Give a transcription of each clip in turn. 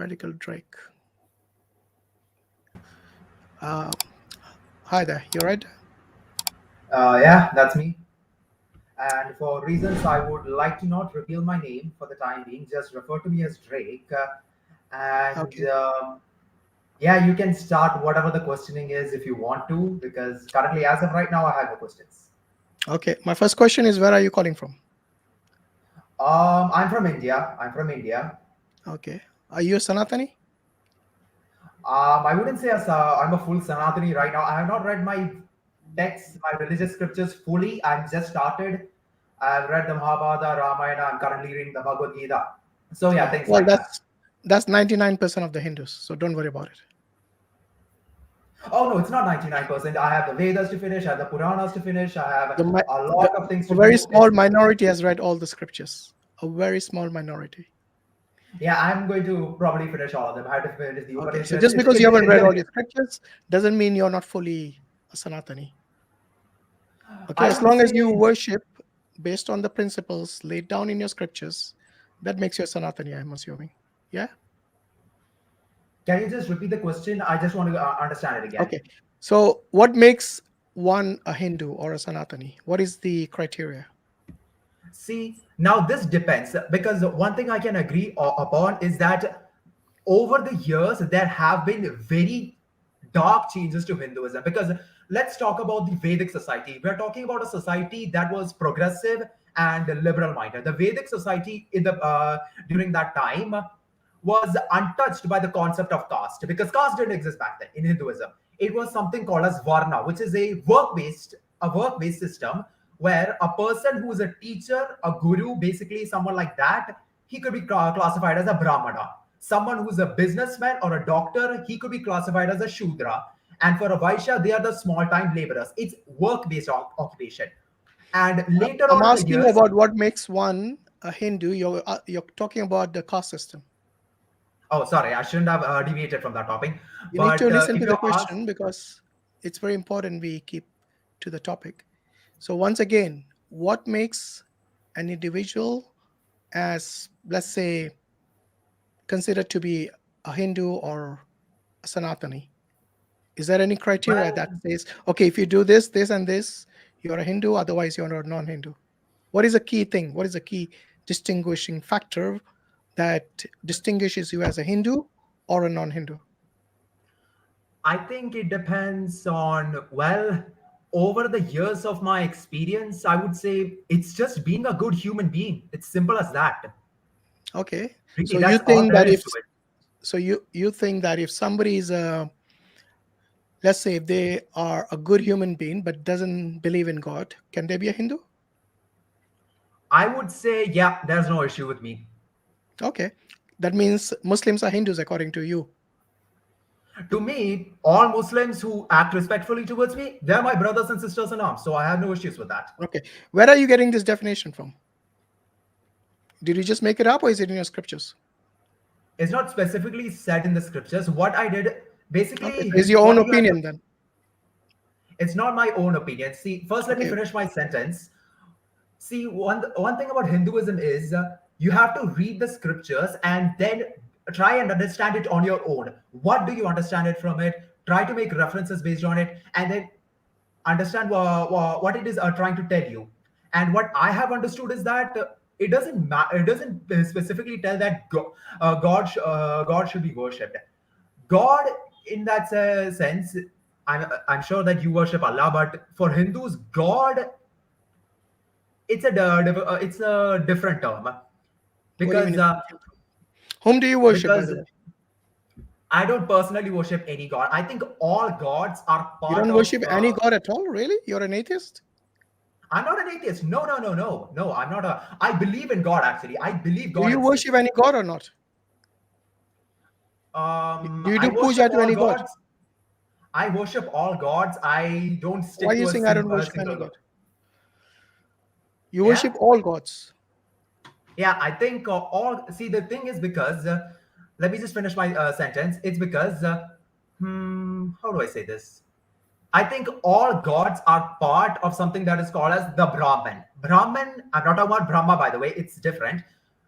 Radical Drake. Hi there, you right? Yeah, that's me. And for reasons I would like to not reveal my name for the time being, just refer to me as Drake. And Okay. yeah, you can start whatever the questioning is if you want to, because currently, as of right now, I have no questions. Okay. My first question is, where are you calling from? I'm from India. I'm from India. Okay. Are you a Sanatani? I wouldn't say I'm a full Sanatani right now. I have not read my texts, my religious scriptures fully. I've just started. I've read the Mahabharata, Ramayana. I'm currently reading the Bhagavad Gita. So yeah, things Well, like that. that's 99% of the Hindus, so don't worry about it. Oh no, it's not 99%. I have the Vedas to finish, I have the Puranas to finish, I have The, mi- a the lot of things a to very do. small minority has read all the scriptures. A very small minority. Yeah, I'm going to probably finish all of them. I have to finish the Okay. So Upanishads. just It's because you it's haven't read all it's. the scriptures doesn't mean you're not fully a Sanatani. Okay. I As would long as you say, worship based on the principles laid down in your scriptures, that makes you a Sanatani, I'm assuming. Yeah. can you just repeat the question? I just want to understand it again. Okay. So what makes one a Hindu or a Sanatani? What is the criteria? See, now this depends because one thing I can agree upon is that over the years there have been very dark changes to Hinduism. Because let's talk about the Vedic society. We're talking about a society that was progressive and liberal minded. The Vedic society in the during that time was untouched by the concept of caste, because caste didn't exist back then in Hinduism. It was something called as varna, which is a work based system where a person who is a teacher, a guru, basically someone like that, he could be classified as a brahmana. Someone who's a businessman or a doctor, he could be classified as a shudra. And for a vaishya, they are the small-time laborers. It's work-based occupation. And later I'm on in the asking years, about what makes one a Hindu. You're talking about the caste system. oh, sorry, I shouldn't have deviated from that topic. You need to But listen if to the you're asked, question because it's very important we keep to the topic. So once again, what makes an individual as, let's say, considered to be a Hindu or a Sanatani? Is there any criteria well, that says, okay, if you do this, this, and this, you're a Hindu, otherwise you're a non-Hindu? What is a key thing? What is a key distinguishing factor that distinguishes you as a Hindu or a non-Hindu? I think it depends on, well, over the years of my experience, I would say it's just being a good human being. It's simple as that. Okay. Really, So you that's all think there that is if to it. so you think that if somebody is a, let's say if they are a good human being but doesn't believe in God, can they be a Hindu? I would say, yeah, there's no issue with me. Okay. That means Muslims are Hindus according to you. To me, all Muslims who act respectfully towards me, they're my brothers and sisters in arms. So I have no issues with that. Okay. Where are you getting this definition from? Did you just make it up or is it in your scriptures? It's not specifically said in the scriptures. What I did, Okay. So basically, it's your own what you have to, opinion then. it's not my own opinion. See, first let me Okay. finish my sentence. See, one thing about Hinduism is you have to read the scriptures and then try and understand it on your own. What do you understand it from it? Try to make references based on it, and then understand what it is trying to tell you. And what I have understood is that it doesn't specifically tell that God should be worshipped. God, in that sense, I'm sure that you worship Allah, but for Hindus, God, it's a different term, What do you mean because it's different from? Whom do you worship, by because the way? I don't personally worship any god. I think all gods are You part don't of. worship any God at all, really? You're an atheist? I'm not an atheist. No, no, no, no, no. I'm not a. I believe in God. Actually, I believe Do God you worship exists. any God or not? Do you I do worship puja to all any God? gods. I worship all gods. I don't Why are stick you to saying I don't a worship any single god. God? You Yeah, worship all gods. yeah. I think all. See, the thing is because let me just finish my sentence. It's because how do I say this? I think all gods are part of something that is called as the Brahman. Brahman, I'm not talking about Brahma, by the way, it's different.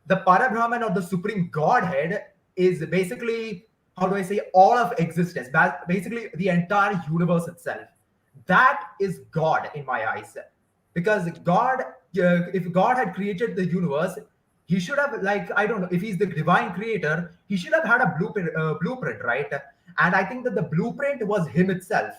The Parabrahman or the Supreme Godhead is basically, how do I say, all of existence, basically the entire universe itself. That is God in my eyes. Because God, if God had created the universe, he should have, like, I don't know, if he's the divine creator, he should have had a blueprint, right? And I think that the blueprint was him itself.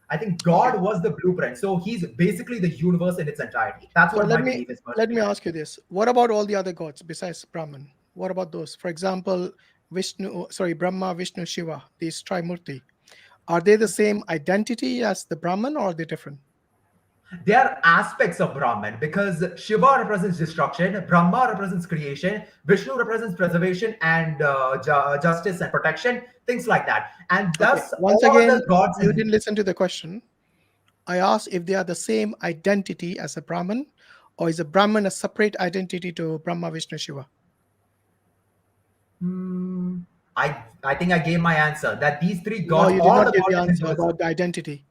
I think Okay. God was the blueprint. So he's basically the universe in its entirety. That's So what let my me belief is let me personally. ask you this: what about all the other gods besides Brahman? What about those? For example, Brahma, Vishnu, Shiva, these Trimurti. Are they the same identity as the Brahman, or are they different? They are aspects of Brahman because Shiva represents destruction, Brahma represents creation, Vishnu represents preservation and justice and protection, things like that. And Okay. thus, Once all again, the gods you in. didn't listen to the question. I asked if they are the same identity as a Brahman, or is a Brahman a separate identity to Brahma, Vishnu, Shiva? Hmm, I think I gave my answer that these three No, gods, you did all not the give the gods in answer Hinduism, about the identity.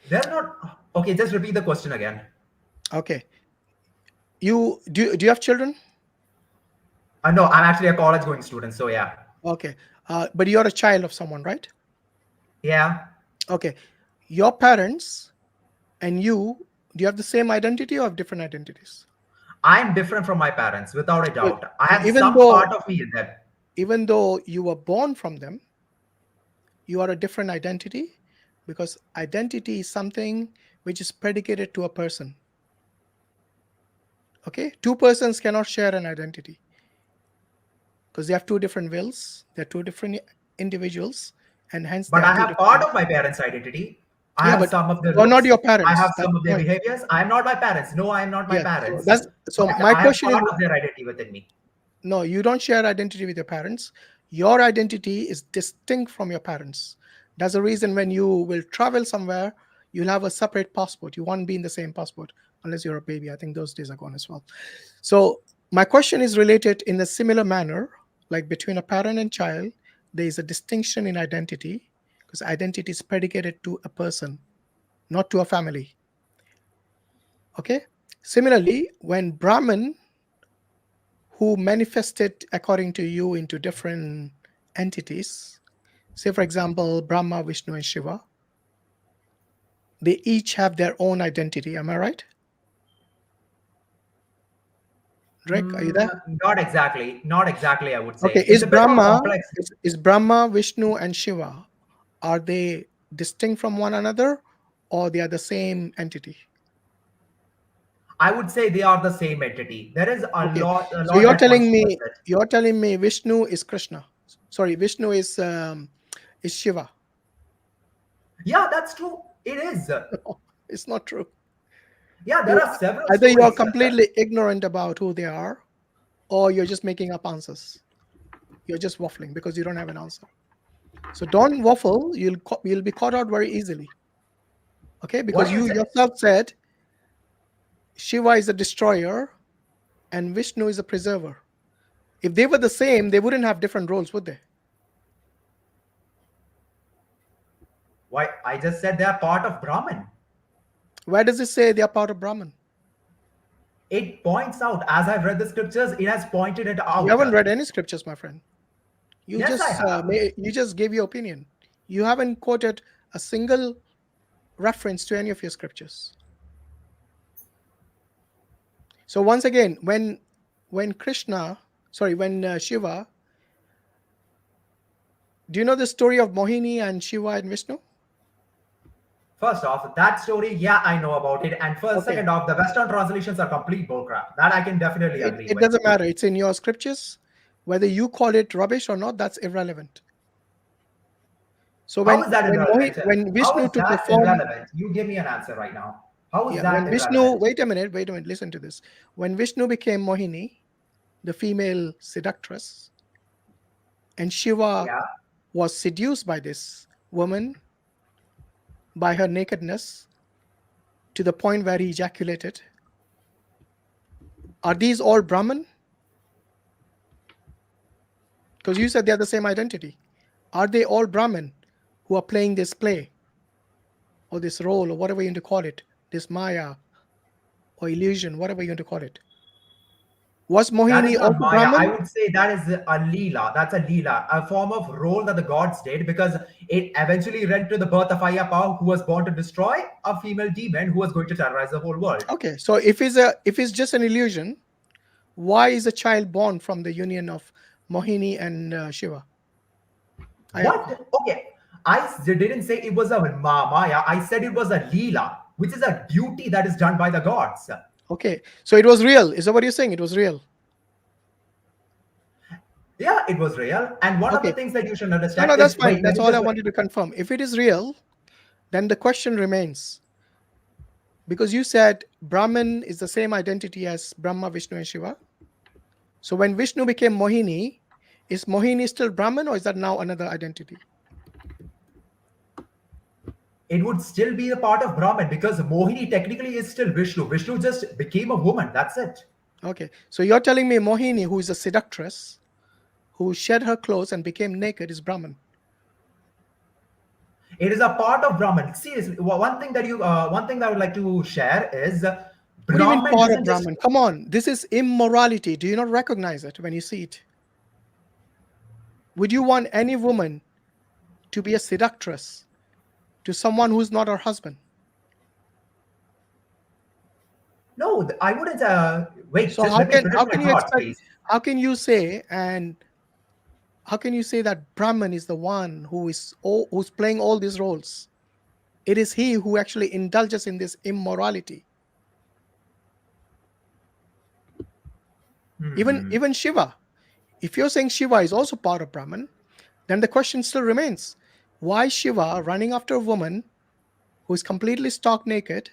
they're not. Okay, just repeat the question again. Okay. Do you have children? No, I'm actually a college going student, so yeah. Okay. But you're a child of someone, right? Yeah, Okay. Your parents and you, do you have the same identity or have different identities? I'm different from my parents, without a So, doubt. I so have some part of me in them. even though you were born from them, you are a different identity, because identity is something which is predicated to a person. Okay, two persons cannot share an identity because they have two different wills, they're two different individuals, and hence they But I have two have different part of my identities. parents' identity. I Yeah, have but some of their you're not looks. your I have parents. That's some the of their point. behaviors. I am not my parents. No, I am not my Yeah, so parents. that's so But my I have question is, part of their identity within me. no, you don't share identity with your parents. Your identity is distinct from your parents. That's the reason when you will travel somewhere, you'll have a separate passport. You won't be in the same passport unless you're a baby. I think those days are gone as well. So my question is related in a similar manner, like between a parent and child, there is a distinction in identity because identity is predicated to a person, not to a family. Okay. Similarly, when Brahman, who manifested according to you into different entities, say for example Brahma, Vishnu, and Shiva, they each have their own identity. Am I right, Rick? Are you there? Not exactly. Not exactly, I would Okay. say. It's a bit more complex. Is Brahma, Vishnu, and Shiva, are they distinct from one another, or they are the same entity? I would say they are the same entity. There is Okay. a So lot that points towards it. you're telling me Vishnu is Krishna. Sorry, Vishnu is Shiva. Yeah, that's true. It is. No, it's not true. Yeah, there You are several either you are stories. completely ignorant about who they are, or you're just making up answers. You're just waffling because you don't have an answer. So don't waffle. You'll be caught out very easily. Okay, What because you you say? yourself said Shiva is a destroyer and Vishnu is a preserver. If they were the same, they wouldn't have different roles, would they? Why? I just said they are part of Brahman. Where does it say they are part of Brahman? It points out, as I've read the scriptures, it has pointed it You out. haven't read any scriptures, my friend. Yes, I have. You just gave your opinion. You haven't quoted a single reference to any of your scriptures. So once again, when Shiva, do you know the story of Mohini and Shiva and Vishnu? First off, that story, yeah, I know about it. And first, Okay, second off, the Western translations are complete bullcrap. That I can definitely agree it with. doesn't matter. It's in your scriptures. Whether you call it rubbish or not, that's irrelevant. So How is that irrelevant? when How Vishnu is took the that form, irrelevant? You give me an answer right now. How is yeah, that when Vishnu, irrelevant? wait a minute, listen to this. When Vishnu became Mohini, the female seductress, and Shiva Yeah. was seduced by this woman, by her nakedness, to the point where he ejaculated. Are these all Brahman? Because you said they are the same identity. Are they all Brahman who are playing this play or this role or whatever you want to call it, this Maya or illusion, whatever you want to call it? Was That Mohini is not also Maya. I Brahman? would say that is a Leela. That's a Leela, a form of role that the gods did because it eventually led to the birth of Ayappa, who was born to destroy a female demon who was going to terrorize the whole world. Okay, so if it's just an illusion, why is a child born from the union of Mohini and Shiva, Ayappa? What? Okay. Didn't say it was a Maya. I said it was a Leela, which is a duty that is done by the gods. Okay, so it was real. Is that what you're saying? It was real. Yeah, it was real. And one of the Okay, things that you should no, understand no, that's is fine. wait, let That's me all just I wanted to confirm. If it is real, then the question remains, because you said Brahman is the same identity as Brahma, Vishnu, and Shiva. So when Vishnu became Mohini, is Mohini still Brahman, or is that now another identity? it would still be a part of Brahman because Mohini technically is still Vishnu. Vishnu just became a woman. That's it. Okay, so you're telling me Mohini, who is a seductress, who shed her clothes and became naked, is Brahman. It is a part of Brahman. Seriously, one thing that I would like to share is What do you mean Brahman part of doesn't just Brahman? Come on, this is immorality. Do you not recognize it when you see it? Would you want any woman to be a seductress to someone who's not her husband? no. I wouldn't. Wait, So just let me finish my thoughts, please. how can you say and how can you say that Brahman is the one who's playing all these roles? It is he who actually indulges in this immorality. Even Shiva. If you're saying Shiva is also part of Brahman, then the question still remains: why Shiva running after a woman who is completely stark naked?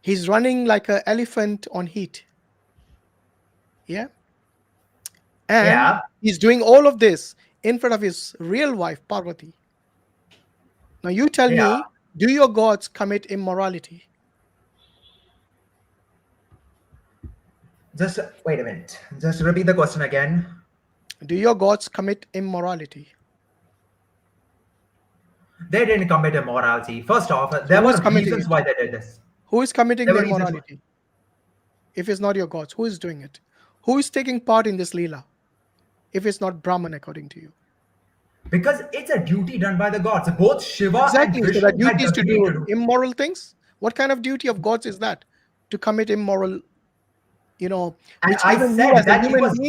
He's running like an elephant on heat. Yeah. And Yeah, he's doing all of this in front of his real wife, Parvati. Now you tell yeah. me, do your gods commit immorality? Just wait a minute. Just repeat the question again. Do your gods commit immorality? They didn't commit immorality. First off, So there who is were committing reasons it? why they did this. Who is committing There the were reasons why. immorality? If it's not your gods, who is doing it? Who is taking part in this Leela? If it's not Brahman, according to you. Because it's a duty done by the gods. Both Shiva and Exactly. So that Vishnu had duty is to agreed to do do. immoral things. What kind of duty of gods is that? To commit immoral, And which I said that it was.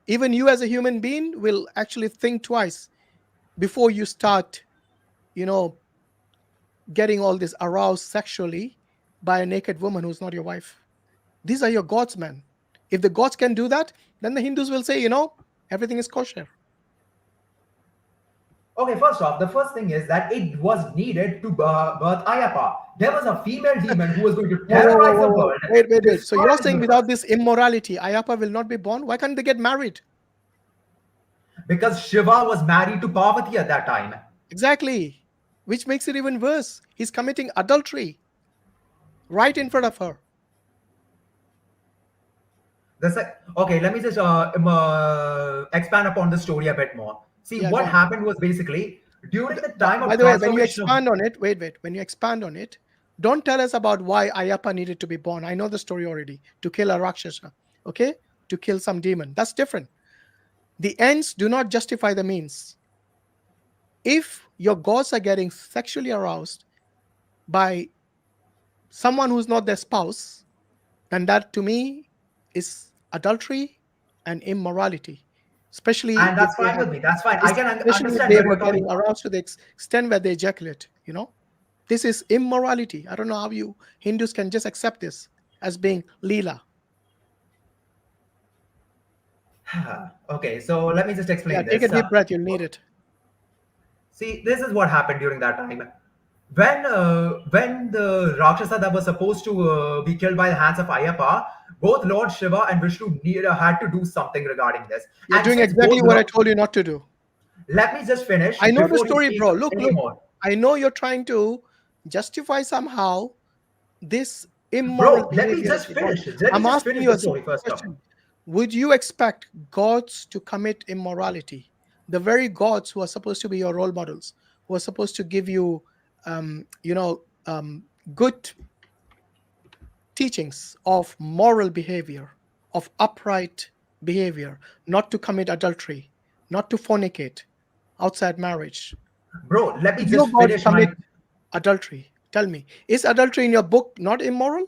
even you as a human being will actually think twice before you start, you know, getting all this aroused sexually by a naked woman who's not your wife. These are your gods, man. If the gods can do that, then the Hindus will say, everything is kosher. Okay, first off, the first thing is that it was needed to birth Ayappa. There was a female demon who was going to Whoa, whoa, whoa, terrorize the whoa, whoa. world, Wait. So destroy you're the saying without universe. this immorality, Ayappa will not be born? Why can't they get married? Because Shiva was married to Parvati at that time. Exactly. Which makes it even worse. He's committing adultery right in front of her. That's like, okay, let me just expand upon the story a bit more. See, Yeah, go what on. happened was basically during the time By of the way, when you transformation of. expand on it, wait. When you expand on it, don't tell us about why Ayappa needed to be born. I know the story already. To kill a Rakshasa, okay? To kill some demon. That's different. The ends do not justify the means. If your gods are getting sexually aroused by someone who's not their spouse, then that to me is adultery and immorality. Especially And if that's they fine have, with me. That's fine. I can especially if understand they where were you're coming getting from. aroused to the extent where they ejaculate. This is immorality. I don't know how you Hindus can just accept this as being Leela. Okay, so let me just Yeah, explain take a this. deep breath. You'll need it. See, this is what happened during that time. When the Rakshasa that was supposed to be killed by the hands of Ayappa, both Lord Shiva and Vishnu had to do something regarding this. You're And doing since both exactly what I told you not to do. let me just finish I know the before you story, speak bro. Look. anymore. I know you're trying to justify somehow this immoral Bro, let me behavior of just your gods. finish. Let me I'm just asking finish you the a simple story first off. question. Would you expect gods to commit immorality? The very gods who are supposed to be your role models, who are supposed to give you, um, you know, um, good teachings of moral behavior, of upright behavior, not to commit adultery, not to fornicate outside marriage. Bro, let me Did your just God finish commit my. adultery? Tell me, is adultery in your book not immoral?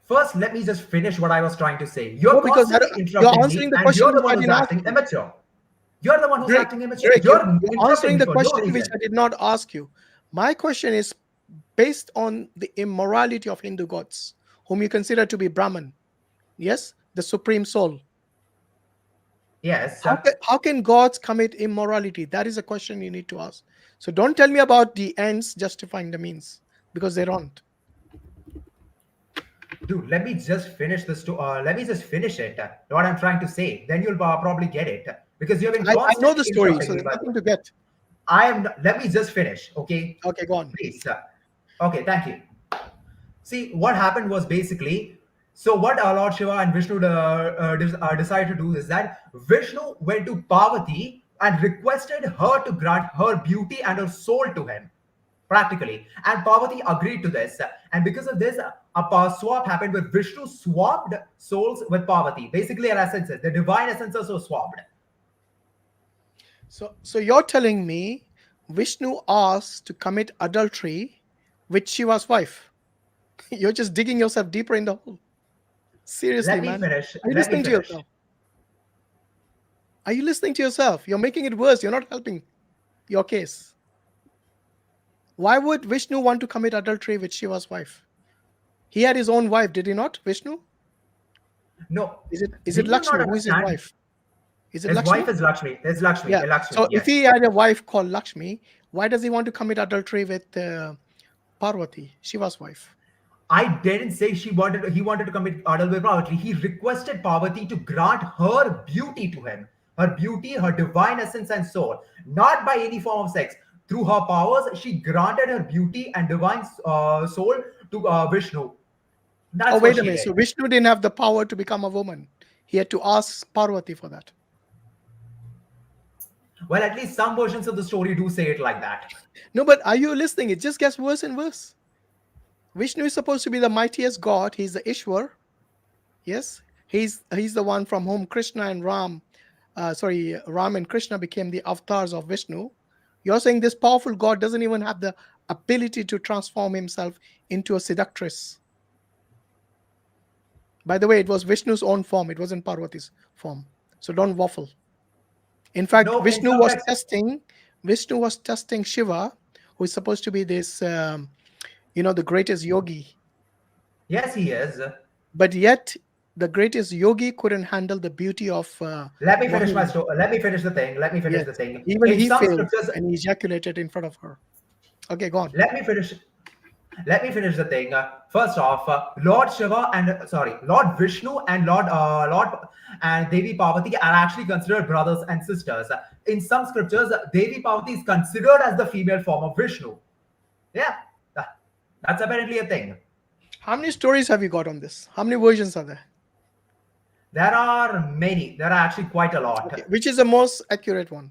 First, let me just finish what I was trying to say. You're No, because constantly you're interrupting answering me, the and question you're the which one I who's didn't ask acting you. immature. You're the one who's Drake, acting immature. Drake, You're you're interrupting answering me the for no question which reason. I did not ask you. My question is based on the immorality of Hindu gods, whom you consider to be Brahman. Yes, the supreme soul. Yes. How can gods commit immorality? That is a question you need to ask. So don't tell me about the ends justifying the means, because they don't. Dude, let me just finish this. Let me just finish it. What I'm trying to say. Then you'll probably get it because you've been I know constantly the story, interrupting so me. there's But nothing to get. I am. Let me just finish, okay? Okay, go on. Please. Okay, thank you. See, what happened was basically, so what Lord Shiva and Vishnu decided to do is that Vishnu went to Parvati and requested her to grant her beauty and her soul to him, practically. And Parvati agreed to this. And because of this, a swap happened where Vishnu swapped souls with Parvati. Basically, our essences, the divine essences were swapped. So you're telling me Vishnu asked to commit adultery with Shiva's wife. You're just digging yourself deeper in the hole. Seriously, Let me man. finish. Are you Let me listening to finish. yourself? Are you listening to yourself? You're making it worse. You're not helping your case. Why would Vishnu want to commit adultery with Shiva's wife? He had his own wife, did he not, Vishnu? No, Is it do you not Lakshmi? Who is his understand? wife? Is it His wife Lakshmi? is Lakshmi. It's Lakshmi. Yeah. Lakshmi, So if yes. he had a wife called Lakshmi, why does he want to commit adultery with Parvati, Shiva's wife? I didn't say he wanted to commit adultery with Parvati. He requested Parvati to grant her beauty to him. Her beauty, her divine essence and soul. Not by any form of sex. Through her powers, she granted her beauty and divine soul to Vishnu. Oh, That's what wait a she minute. did. So Vishnu didn't have the power to become a woman. He had to ask Parvati for that. Well, at least some versions of the story do say it like that. No, but are you listening? It just gets worse and worse. Vishnu is supposed to be the mightiest god. He's the Ishwar. Yes, he's the one from whom Krishna and Ram and Krishna became the avatars of Vishnu. You're saying this powerful god doesn't even have the ability to transform himself into a seductress. By the way, it was Vishnu's own form. It wasn't Parvati's form. So don't waffle. In fact, No, in some texts, Vishnu was testing Shiva, who is supposed to be this, the greatest yogi. yes, he is. But yet, the greatest yogi couldn't handle the beauty of Let me finish my Mohini. story. Let me finish the thing. Let me finish Yes, the thing. even In he some failed scriptures, and he ejaculated in front of her. Okay, go on. let me finish. Let me finish the thing. First off, Lord Shiva and Lord Vishnu and Lord and Devi Parvati are actually considered brothers and sisters. In some scriptures, Devi Parvati is considered as the female form of Vishnu. Yeah, that's apparently a thing. How many stories have you got on this? How many versions are there? There are many. There are actually quite a lot. Okay, which is the most accurate one?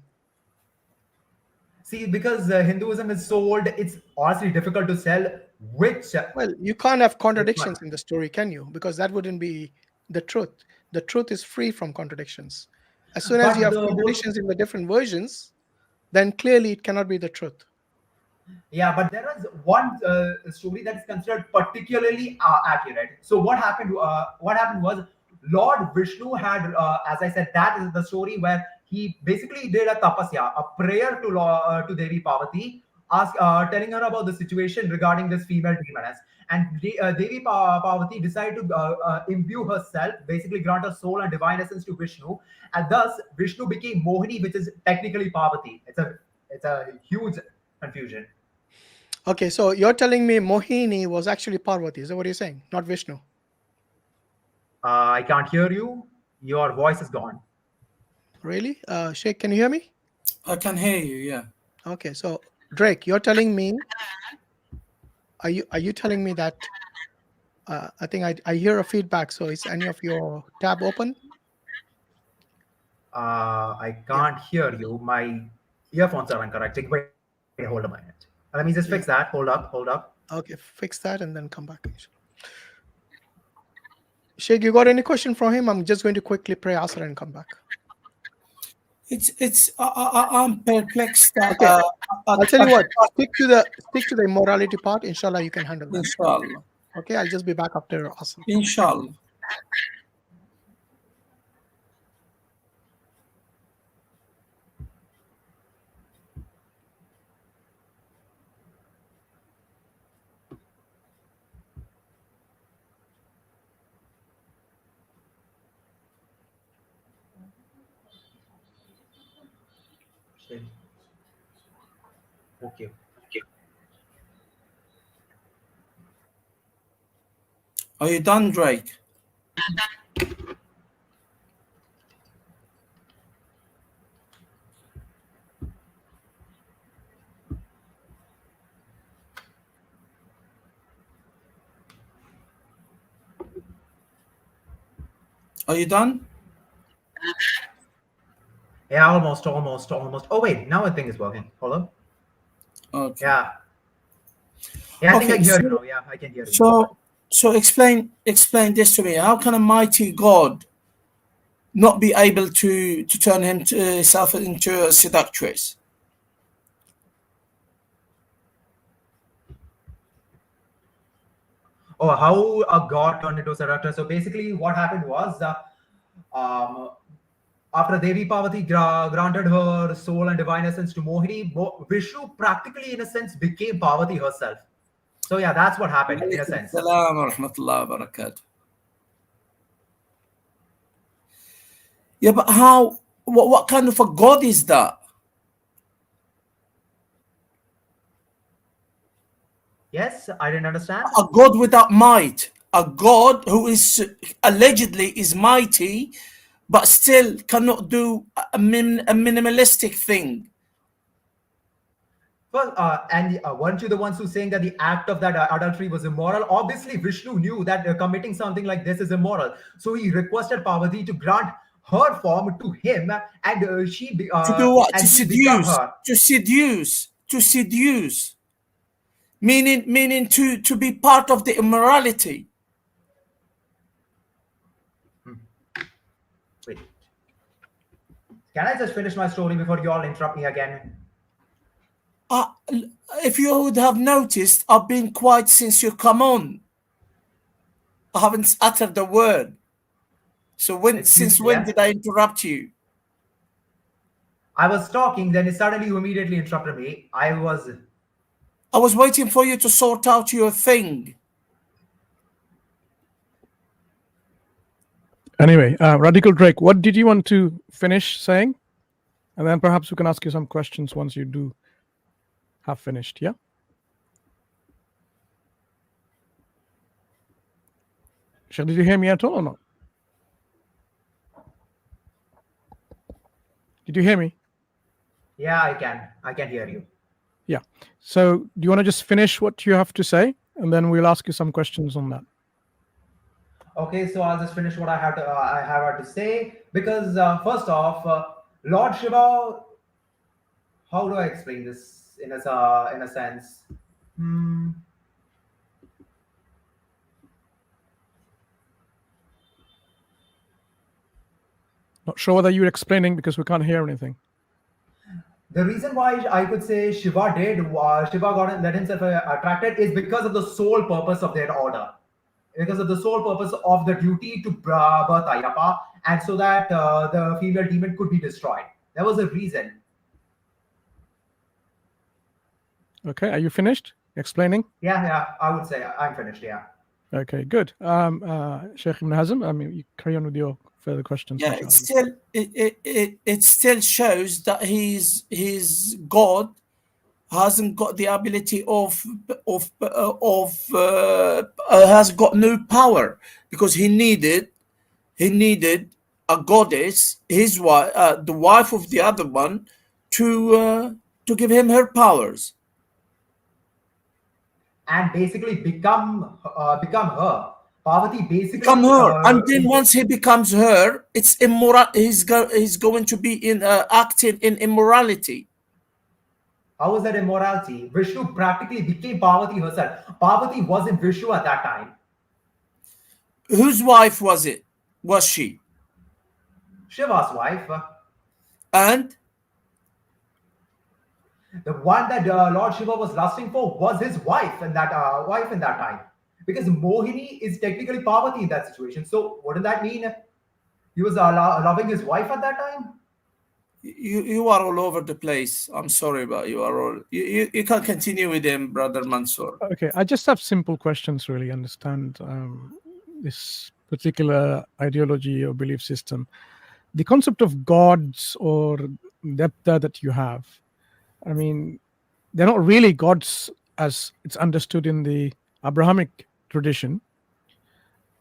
See, because Hinduism is so old, it's honestly difficult to sell Well, you can't have which one. contradictions in the story, can you? Because that wouldn't be the truth. The truth is free from contradictions. As soon as you But have the most contradictions in the different versions, then clearly it cannot be the truth. Yeah, but there is one story that is considered particularly accurate. So what happened? What happened was Lord Vishnu had, as I said, that is the story where he basically did a tapasya, a prayer to Devi Parvati, telling her about the situation regarding this female demoness. And Devi Parvati decided to imbue herself, basically grant her soul and divine essence to Vishnu, and thus Vishnu became Mohini, which is technically Parvati. It's a huge confusion. Okay, so you're telling me Mohini was actually Parvati. Is that what you're saying? Not Vishnu. I can't hear you. Your voice is gone. Really? Sheikh, can you hear me? I can hear you, yeah. Okay, so Drake, you're telling me, are you telling me that I think I hear a feedback, so is any of your tab open? I Yeah, can't hear you. My earphones are unconnected. Wait, hold a minute. Let me just fix that. yeah. Hold up. Okay, fix that and then come back. Sheikh, you got any question from him? I'm just going to quickly pray Asr and come back. I'm perplexed that Okay, I'll tell you what. Stick to the immorality part. Inshallah, you can handle that. inshallah. Okay, I'll just be back after Asr. Inshallah. Okay. Are you done, Drake? Are you done? Yeah, almost. Oh wait, now I think it's working. Hold on. Okay. Yeah. Yeah, I think I Okay. can hear you now. Yeah, I can hear you. So explain this to me. How can a mighty God not be able to turn himself into a seductress? Oh, how a god turned into a seductor. So basically, what happened was, um, after Devi Parvati granted her soul and divine essence to Mohini, Vishnu practically, in a sense, became Parvati herself. So yeah, that's what happened in a Alaikum sense. salam wa rahmatullahi wa barakatuh. Yeah, but how? What kind of a God is that? Yes, I didn't understand. A God without might. A God who is allegedly is mighty, but still cannot do a minimalistic thing. Well, and weren't you the ones who saying that the act of that adultery was immoral? Obviously, Vishnu knew that committing something like this is immoral, so he requested Parvati to grant her form to him, and To do what? To and he become seduce. her. To seduce. To seduce. Meaning to be part of the immorality. Wait, can I just finish my story before you all interrupt me again? If you would have noticed, I've been quiet since you come on. I haven't uttered a word. So since when Yeah. did I interrupt you? I was talking, then suddenly you immediately interrupted me. I was waiting for you to sort out your thing. Anyway, Radical Drake, what did you want to finish saying? And then perhaps we can ask you some questions once you do have finished, yeah? Did you hear me at all or not? Did you hear me? Yeah, I can hear you. Yeah. So do you want to just finish what you have to say? And then we'll ask you some questions on that. Okay, so I'll just finish what I have to say, because first off, Lord Shiva. How do I explain this in a sense? Hmm. Not sure whether you're explaining because we can't hear anything. The reason why I could say Shiva got and let himself attracted is because of the sole purpose of their order, because of the sole purpose of the duty to birth Ayappa, and so that the female demon could be destroyed. That was the reason. Okay, are you finished explaining? Yeah, I would say I'm finished. Yeah. Okay, good. Sheikh Ibn Hazm, I mean, you carry on with your further questions. Yeah, it still shows that his God hasn't got the ability has got no power, because he needed a goddess, his wife, the wife of the other one, to give him her powers. And basically become her. Parvati basically Become her, and then once he becomes her, it's immoral. He's going to be acting in immorality. How was that immorality? Vishnu practically became Parvati herself. Parvati wasn't Vishnu at that time. Whose wife was it? Was she? Shiva's wife. And The one that Lord Shiva was lusting for was his wife in that time. Because Mohini is technically Parvati in that situation. So wouldn't that mean he was loving his wife at that time? you are all over the place. I'm sorry, but you are all. You can continue with him, brother Mansur. Okay, I just have simple questions. Really understand this particular ideology or belief system. The concept of gods or devta that you have, I mean, they're not really gods as it's understood in the Abrahamic tradition,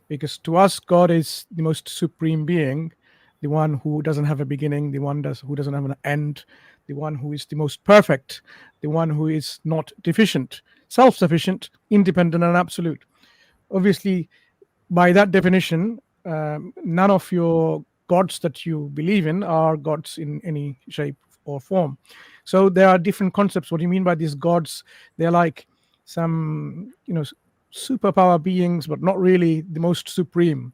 because to us, God is the most supreme being, the one who doesn't have a beginning, the one who doesn't have an end, the one who is the most perfect, the one who is not deficient, self-sufficient, independent, and absolute. Obviously, by that definition, none of your gods that you believe in are gods in any shape or form. So there are different concepts. What do you mean by these gods? They're like some, superpower beings, but not really the most supreme.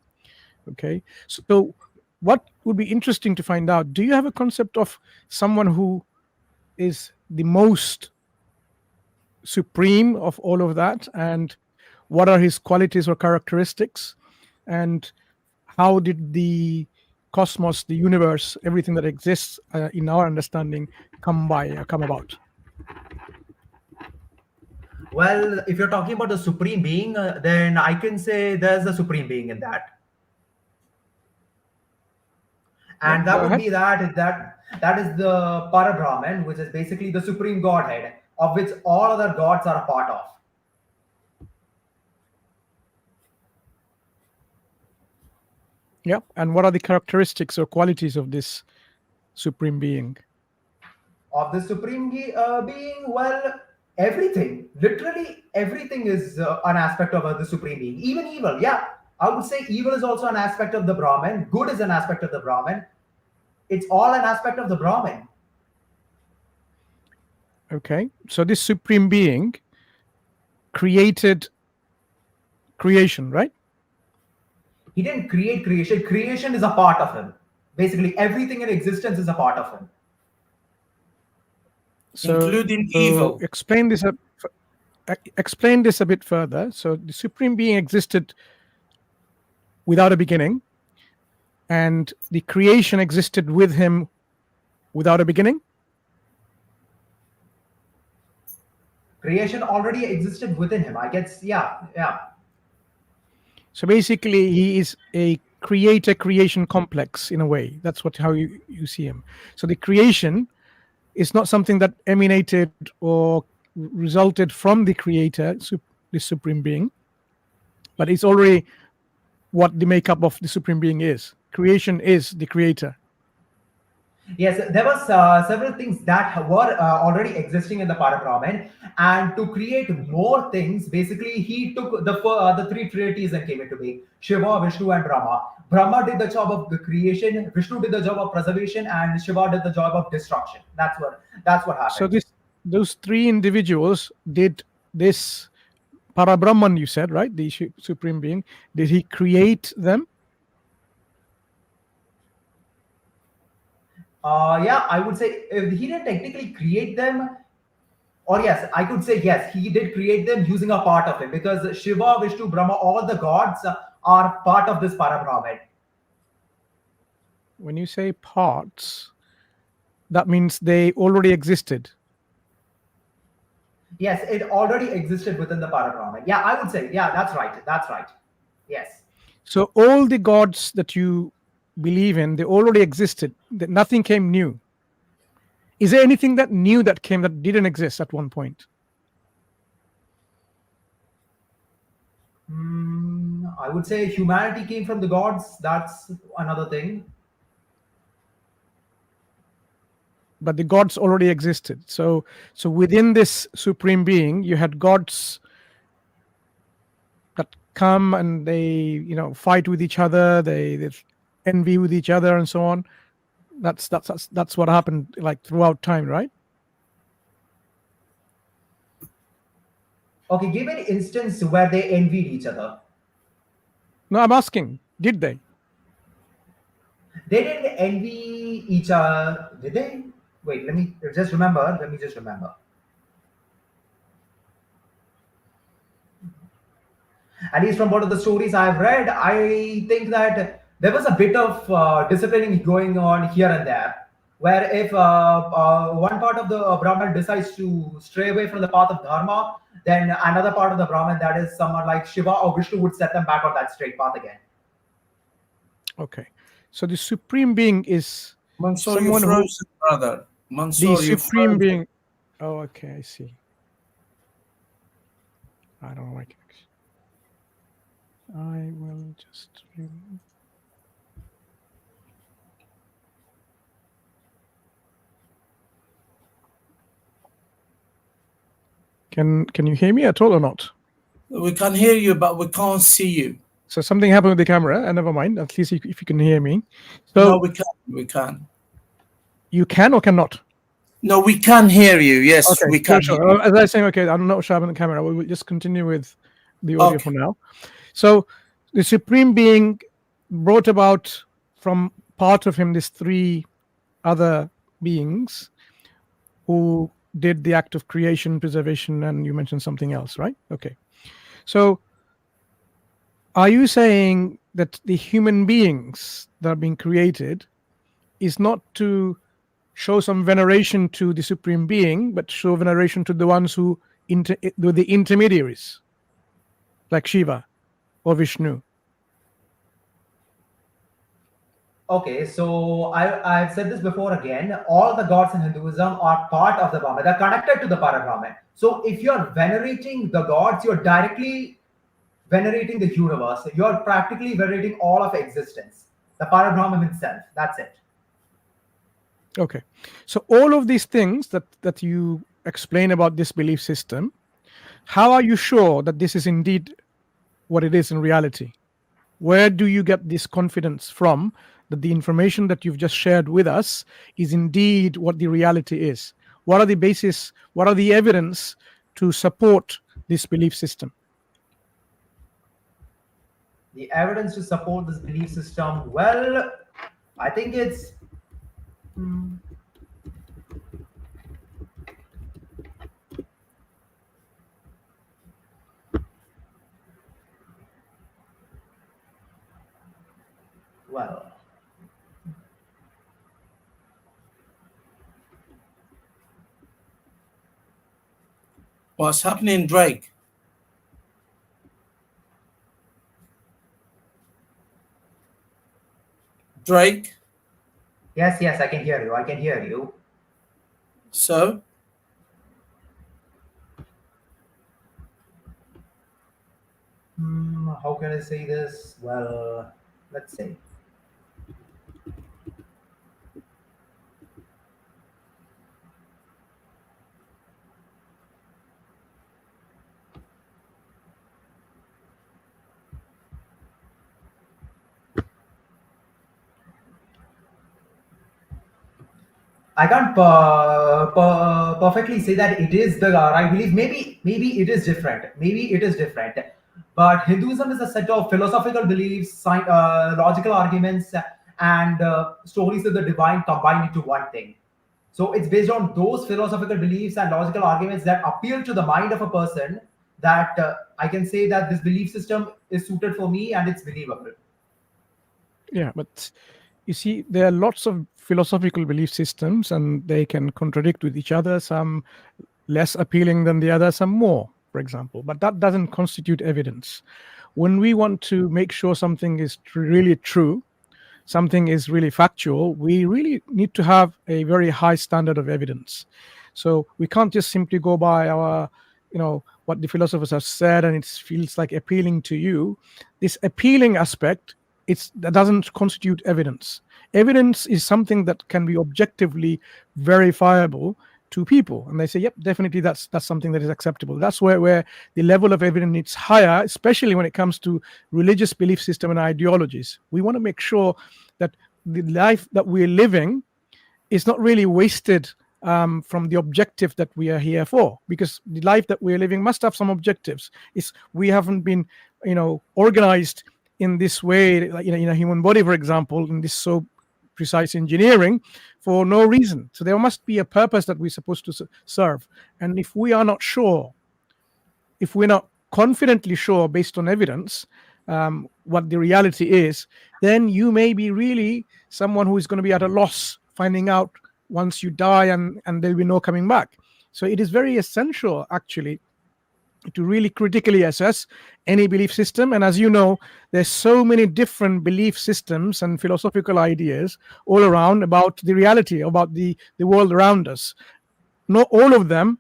Okay. So what would be interesting to find out, do you have a concept of someone who is the most supreme of all of that, and what are his qualities or characteristics, and how did the cosmos, the universe, everything that exists in our understanding come about? Well, if you're talking about the supreme being, then I can say there's a supreme being in that, and Go that would ahead. be that is the Parabrahman, which is basically the supreme Godhead, of which all other gods are a part of. Yeah. And what are the characteristics or qualities of this supreme being? Of the supreme being, well, everything, literally everything is an aspect of the supreme being. Even evil, yeah, I would say evil is also an aspect of the Brahman. Good is an aspect of the Brahman. It's all an aspect of the Brahman. Okay. So this supreme being created creation, right? He didn't create creation. Creation is a part of him. Basically, everything in existence is a part of him. So Including evil. explain this a bit further. So the supreme being existed without a beginning, and the creation existed with him without a beginning. Creation already existed within him, I guess. Yeah. So basically, he is a creator-creation complex in a way. That's how you see him. So the creation is not something that emanated or resulted from the creator, the supreme being, but it's already what the makeup of the supreme being is. Creation is the creator. Yes, there was several things that were already existing in the Parabrahman, and to create more things, basically he took the three trinities and came into being: Shiva, Vishnu, and Brahma. Brahma did the job of the creation, Vishnu did the job of preservation, and Shiva did the job of destruction. That's what happened. So those three individuals did this. Parabrahman, you said, right? The supreme being. Did he create them? Yeah, I would say he didn't technically create them, or yes, I could say yes, he did create them using a part of him, because Shiva, Vishnu, Brahma, all the gods are part of this Parabrahman. When you say parts, that means they already existed. Yes, it already existed within the Parabrahman. Yeah, I would say, yeah, that's right. Yes. So all the gods that you believe in, they already existed. Nothing came new. Is there anything that new that came that didn't exist at one point? I would say humanity came from the gods. That's another thing. But the gods already existed. So within this supreme being, you had gods that come and they fight with each other, they envy with each other and so on. That's what happened like throughout time, right? Okay, give an instance where they envied each other. No, I'm asking, did they? They didn't envy each other, did they? Wait, let me just remember. At least from one of the stories I've read, I think that there was a bit of disciplining going on here and there. Where if one part of the Brahman decides to stray away from the path of Dharma, then another part of the Brahman, that is someone like Shiva or Vishnu, would set them back on that straight path again. Okay. So the supreme being is Mansur, you someone who frozen, brother. Mansur, the you supreme frozen. being. Oh, okay, I see. I don't like it. I will just remove. Can you hear me at all or not? We can hear you, but we can't see you. So something happened with the camera, and never mind. At least if you can hear me. So No, we can. We can. you can or cannot? No, we can hear you. Yes, Okay, we can. sure. Hear you. As I was saying, okay, I'm not sure about the camera. We will just continue with the audio Okay. for now. So the supreme being brought about from part of him these three other beings who did the act of creation, preservation, and you mentioned something else, right? Okay. So are you saying that the human beings that are being created is not to show some veneration to the supreme being, but show veneration to the ones who the intermediaries, like Shiva or Vishnu? Okay, so I've said this before again. All the gods in Hinduism are part of the Brahman. They're connected to the Parabrahman. So if you're venerating the gods, you're directly venerating the universe. You're practically venerating all of existence, the Parabrahman itself. That's it. Okay. So all of these things that you explain about this belief system, how are you sure that this is indeed what it is in reality? Where do you get this confidence from that the information that you've just shared with us is indeed what the reality is? What are the basis, what are the evidence to support this belief system? The evidence to support this belief system, well, I think it's well, What's happening, Drake? Drake? yes, I can hear you. I can hear you. So? How can I say this? Well, let's say. I can't perfectly say that it is the right belief. Maybe it is different. Maybe it is different. But Hinduism is a set of philosophical beliefs, logical arguments, and stories of the divine combined into one thing. So it's based on those philosophical beliefs and logical arguments that appeal to the mind of a person that I can say that this belief system is suited for me and it's believable. Yeah, but you see, there are lots of philosophical belief systems and they can contradict with each other, some less appealing than the other, some more, for example. But that doesn't constitute evidence. When we want to make sure something is really true, something is really factual, we really need to have a very high standard of evidence. So we can't just simply go by our, what the philosophers have said and it feels like appealing to you. This appealing aspect, that doesn't constitute evidence. Evidence is something that can be objectively verifiable to people, and they say, yep, definitely that's something that is acceptable. That's where the level of evidence is higher, especially when it comes to religious belief system and ideologies. We want to make sure that the life that we're living is not really wasted from the objective that we are here for, because the life that we're living must have some objectives. We haven't been organized in this way, like in a human body, for example, in this so precise engineering for no reason. So there must be a purpose that we're supposed to serve. And if we are not sure, if we're not confidently sure based on evidence what the reality is, then you may be really someone who is going to be at a loss finding out once you die, and there'll be no coming back. So it is very essential, actually, to really critically assess any belief system. And as you know, there's so many different belief systems and philosophical ideas all around about the reality, about the world around us. Not all of them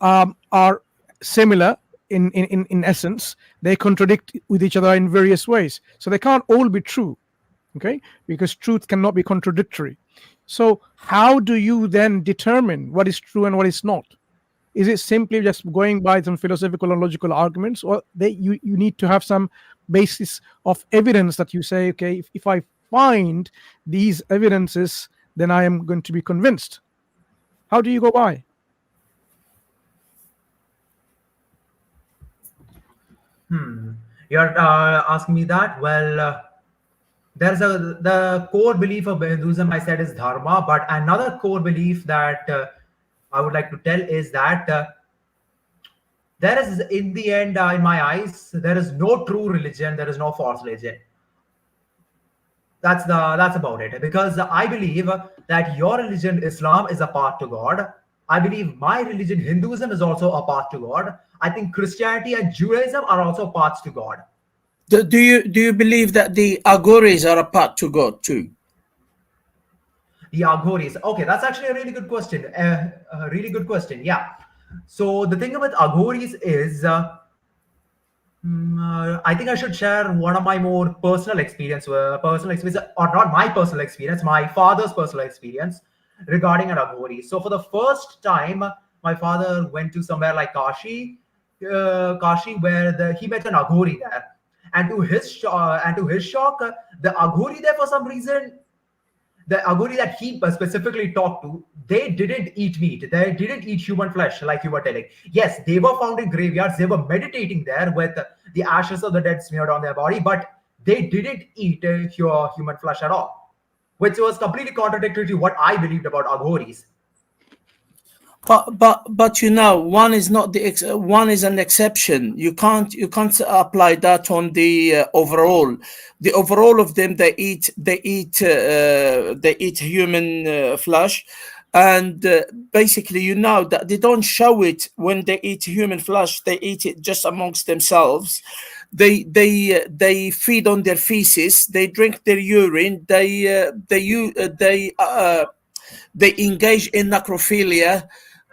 are similar in essence. They contradict with each other in various ways. So they can't all be true, okay? Because truth cannot be contradictory. So how do you then determine what is true and what is not? Is it simply just going by some philosophical and logical arguments, or you need to have some basis of evidence that you say, okay, if I find these evidences, then I am going to be convinced? How do you go by? You're asking me that? Well, the core belief of Hinduism, I said, is dharma. But another core belief that I would like to tell is that there is, in the end, in my eyes, there is no true religion. There is no false religion. That's about it. Because I believe that your religion, Islam, is a path to God. I believe my religion, Hinduism, is also a path to God. I think Christianity and Judaism are also paths to God. Do you believe that the Aghoris are a path to God too? The Aghoris. Okay, that's actually a really good question. A really good question. Yeah. So the thing about Aghoris is, I think I should share one of my more personal experience, or not my personal experience, my father's personal experience regarding an Aghori. So for the first time, my father went to somewhere like Kashi, where he met an Aghori there, and to his shock, the Aghori there, for some reason, the Aghori that he specifically talked to, they didn't eat meat. They didn't eat human flesh, like you were telling. Yes, they were found in graveyards. They were meditating there with the ashes of the dead smeared on their body, but they didn't eat human flesh at all, which was completely contradictory to what I believed about Aghoris. But you know, one is not one is an exception. You can't apply that on the overall. The overall of them, they eat human flesh, and basically, you know, that they don't show it when they eat human flesh. They eat it just amongst themselves. They feed on their feces. They drink their urine. They engage in necrophilia.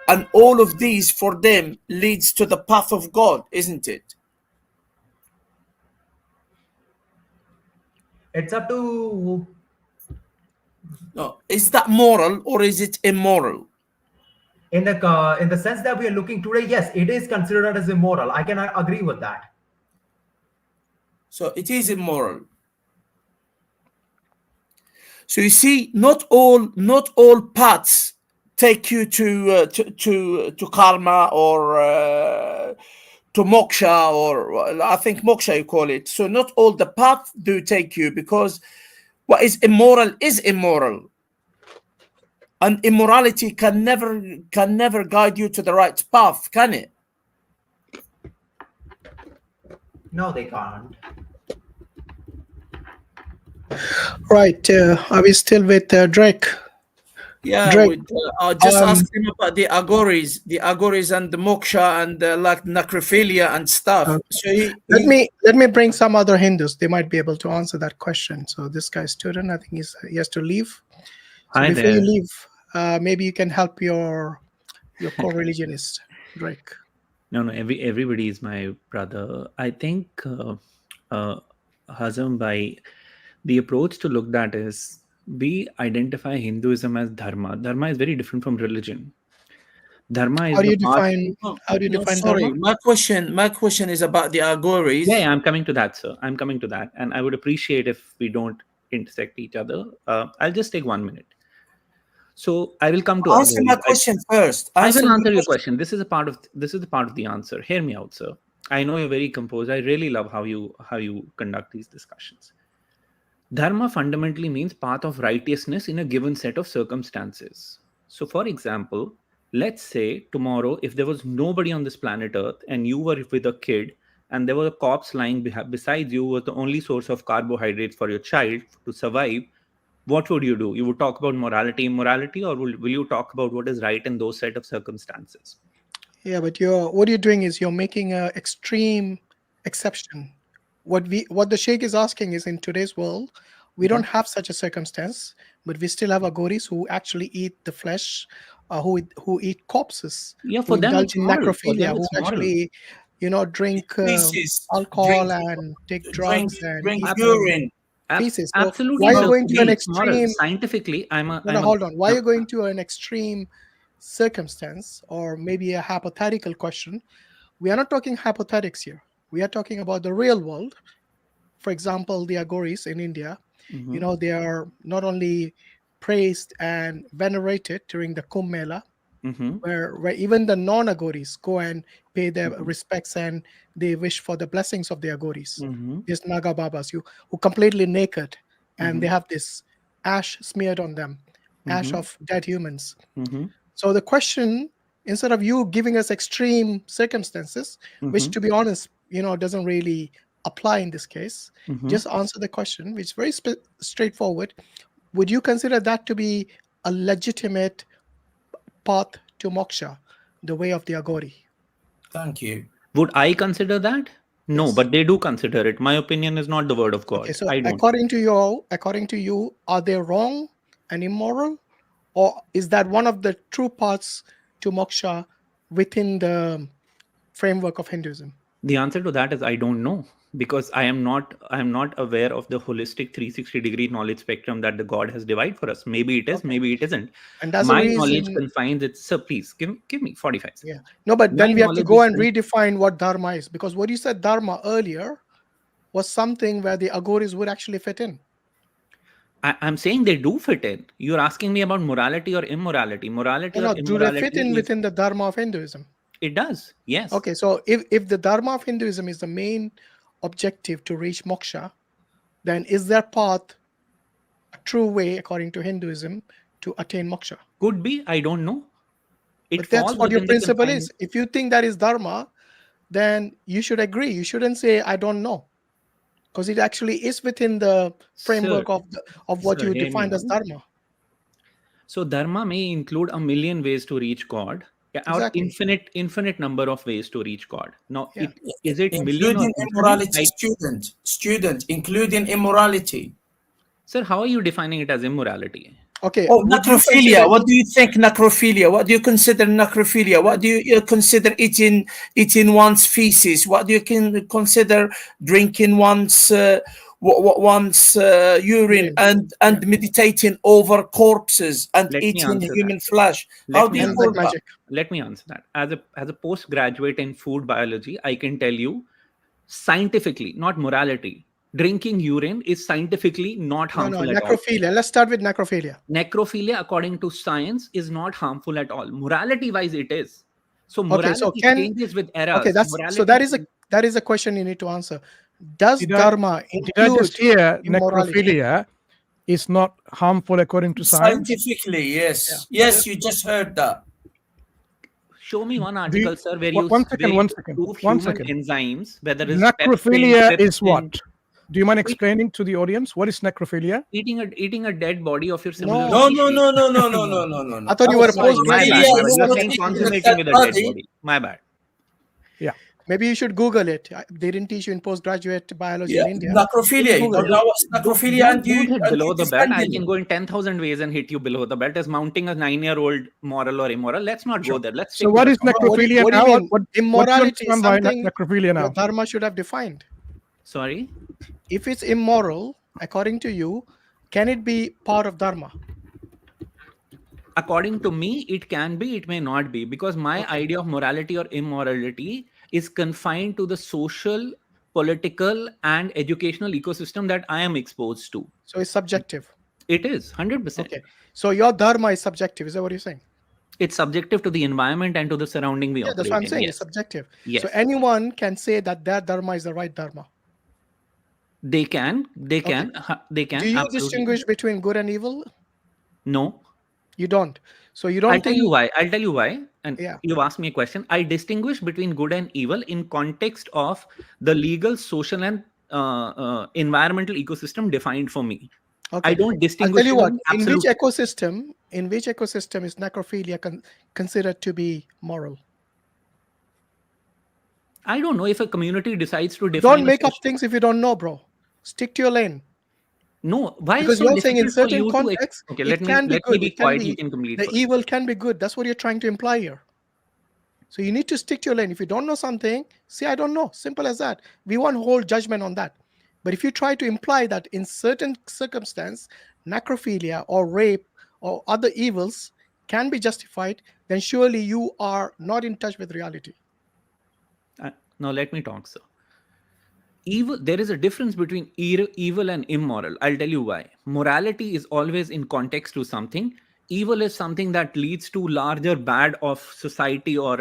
And all of these for them leads to the path of God, isn't it? It's up to... No, is that moral or is it immoral? In the sense that we are looking today, yes, it is considered as immoral. I can agree with that. So it is immoral. So you see, not all paths take you to karma or to moksha, or I think moksha you call it. So not all the paths do take you, because what is immoral is immoral, and immorality can never guide you to the right path, can it? No, they can't. Right. Are we still with Drake? Yeah, Drake, just ask him about the Aghoris and the moksha and like necrophilia and stuff. So let me bring some other Hindus. They might be able to answer that question. So this guy's student, I think he has to leave. So Hi before there. you leave, maybe you can help your co-religionist, Drake. No, everybody is my brother. I think Hazm, by the approach to look at is, we identify Hinduism as dharma. Dharma is very different from religion. Dharma is How do you the path. define sorry, dharma? my question is about the Aghoris. Yeah, I'm coming to that, sir. I'm coming to that, and I would appreciate if we don't intersect each other. I'll just take 1 minute. So I will come to Answer my Aghoris. question first. I will answer your question. This is the part of the answer. Hear me out, sir. I know you're very composed. I really love how you conduct these discussions. Dharma fundamentally means path of righteousness in a given set of circumstances. So, for example, let's say tomorrow, if there was nobody on this planet Earth and you were with a kid and there were a corpse lying beside you, was the only source of carbohydrates for your child to survive, what would you do? You would talk about morality, immorality, or will you talk about what is right in those set of circumstances? Yeah, but what you're doing is you're making a extreme exception. What the Sheikh is asking is, in today's world, we don't have such a circumstance, but we still have Aghoris who actually eat the flesh, who eat corpses, Yeah, who for them indulge it's in moral. For them necrophilia, who it's moral. actually, drink Feces, alcohol and take drugs and drink eat urine. feces. So Absolutely, why are you sir. Smoke going For to an me, weed. it's moral. extreme? Scientifically, No, no, hold on. Why are you going to an extreme circumstance, or maybe a hypothetical question? We are not talking hypothetics here. We are talking about the real world. For example, the Aghoris in India, Mhm, they are not only praised and venerated during the Kumbh Mela, mhm, where even the non-Aghoris go and pay their mhm, respects and they wish for the blessings of the Aghoris. mhm, These Naga Babas, who completely naked, and they mhm, have this ash smeared on them, ash mhm, of dead humans. mhm, So the question, instead of you giving us extreme circumstances, which mhm, to be honest, doesn't really apply in this case, mhm. just answer the question, which is very straightforward. Would you consider that to be a legitimate path to moksha, the way of the Aghori? Thank you. Would I consider that? No, Yes. but they do consider it. My opinion is not the word of Okay. God. So I don't. according to you, are they wrong and immoral, or is that one of the true paths to moksha within the framework of Hinduism? The answer to that is I don't know, because I am not aware of the holistic 360-degree knowledge spectrum that the God has divided for us. Maybe it is, Okay. maybe it isn't. And that's the My knowledge reason. confines it. So please give me 45 Yeah. seconds. No, but My then we have to knowledge go is and redefine what dharma is, because what you said dharma earlier was something where the Aghoris would actually fit in. I'm saying they do fit in. You're asking me about morality or immorality. No, Morality or no, do they fit immorality in is, within the dharma of Hinduism? it does. Yes. Okay, so if the dharma of Hinduism is the main objective to reach moksha, then is their path a true way, according to Hinduism, to attain moksha? Could be. I don't know. It But that's falls what your within the principle is. confinement. If you think that is dharma, then you should agree. You shouldn't say I don't know, because it actually is within the Sir, framework of what sir, you hear me defined as out. dharma. So dharma may include a million ways to reach God, or Exactly. infinite number of ways to reach God. Now, Yeah. is it million or Including infinite? immorality, student, including immorality. Sir, how are you defining it as immorality? Okay. Oh, Would you necrophilia. consider What do you think necrophilia? What do you consider necrophilia? What do you consider eating one's feces? What do you consider drinking one's urine urine? Yeah. and meditating over corpses and Let me eating answer that. human flesh? How Let do me you And answer black call that. that? magic. Let me answer that. As a postgraduate in food biology, I can tell you scientifically, not morality. Drinking urine is scientifically not No, no, harmful at all. necrophilia. Let's start with necrophilia. Necrophilia, according to science, is not harmful at all. Morality wise, it is. So Okay, so morality changes with eras. that Morality. is a question you need to answer. Does Did I dharma did I just include hear immorality? necrophilia is not harmful according to science? Scientifically, Yeah. yes. Yes, you just heard that. Show me one Do you, article, sir, where one you one where second, you one second, prove one human second. enzymes, whether it's pepsin, Necrophilia is trypsin, what? Do you mind explaining to the audience what is necrophilia? eating a dead body of your similar No, No, no, species. no, no, no, no, no, no, no, I no. thought you were a Sorry, my bad, postgraduate, Necrophilia so my you bad. know is You're what not is saying eating a necrophilia. consummating dead with a dead body. body. My bad. Yeah. Maybe you should Google it. They didn't teach you in postgraduate biology Yeah, in India. Just necrophilia. You Google don't it. know what's necrophilia, Don't and don't hit you below the belt. I defending can it. go in 10,000 ways and hit you below the belt as mounting a 9-year-old moral or immoral. Let's not go Sure. there. Let's So stick to what the is topic. necrophilia What do you now? mean? What do you Immorality is understand by something necrophilia your now? dharma should have defined. Sorry. If it's immoral, according to you, can it be part of dharma? According to me, it can be, it may not be, because my Okay. idea of morality or immorality is confined to the social, political, and educational ecosystem that I am exposed to. So it's subjective. It is 100%. Okay. So your dharma is subjective. Is that what you're saying? It's subjective to the environment and to the surrounding we Yeah, that's what operate I'm in. saying. It's Yes. subjective. So Yes. anyone can say that their dharma is the right dharma. They can. They Okay. can. They Do can. you Absolutely. distinguish between good and evil? No. You don't. So you I'll don't tell you think, why. I'll tell you why. And yeah. you've asked me a question. I distinguish between good and evil in context of the legal, social, and environmental ecosystem defined for me. I Okay. don't I'll tell distinguish you it what, in absolute. in which ecosystem is necrophilia considered to be moral? I don't know if a community decides to Don't define a make up social. things if you don't know, bro. Stick to your lane. No, why is Because so you're saying in difficult for certain you to? contexts, Okay, it let me can be let me good. be It can quiet. You be, can complete the first. evil can be good. That's what you're trying to imply here. So you need to stick to your lane. If you don't know something, say, I don't know. Simple as that. We won't hold judgment on that. But if you try to imply that in certain circumstance, necrophilia or rape or other evils can be justified, then surely you are not in touch with reality. Now let me talk, sir. Evil, there is a difference between evil and immoral. I'll tell you why. Morality is always in context to something. Evil is something that leads to larger bad of society or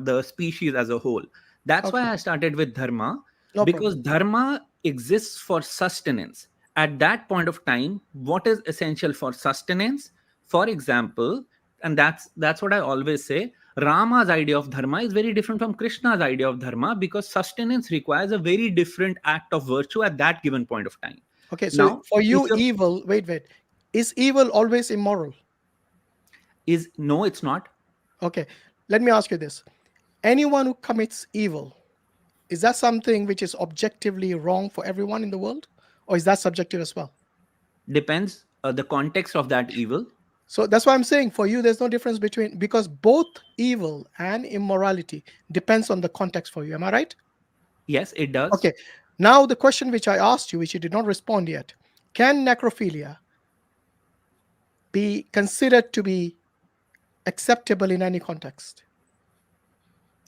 the species as a whole. That's why Okay, I started with dharma, no because problem. dharma exists for sustenance. At that point of time, what is essential for sustenance? For example, and that's what I always say, Rama's idea of dharma is very different from Krishna's idea of dharma, because sustenance requires a very different act of virtue at that given point of time. Okay, so Now, for if you, you're evil, wait, is evil always immoral? is no, it's not. Okay, let me ask you this. Anyone who commits evil, is that something which is objectively wrong for everyone in the world? Or is that subjective as well? Depends the context of that evil. So that's why I'm saying for you, there's no difference between, because both evil and immorality depends on the context for you. Am I right? Yes, it does. Okay. Now the question which I asked you, which you did not respond yet, can necrophilia be considered to be acceptable in any context?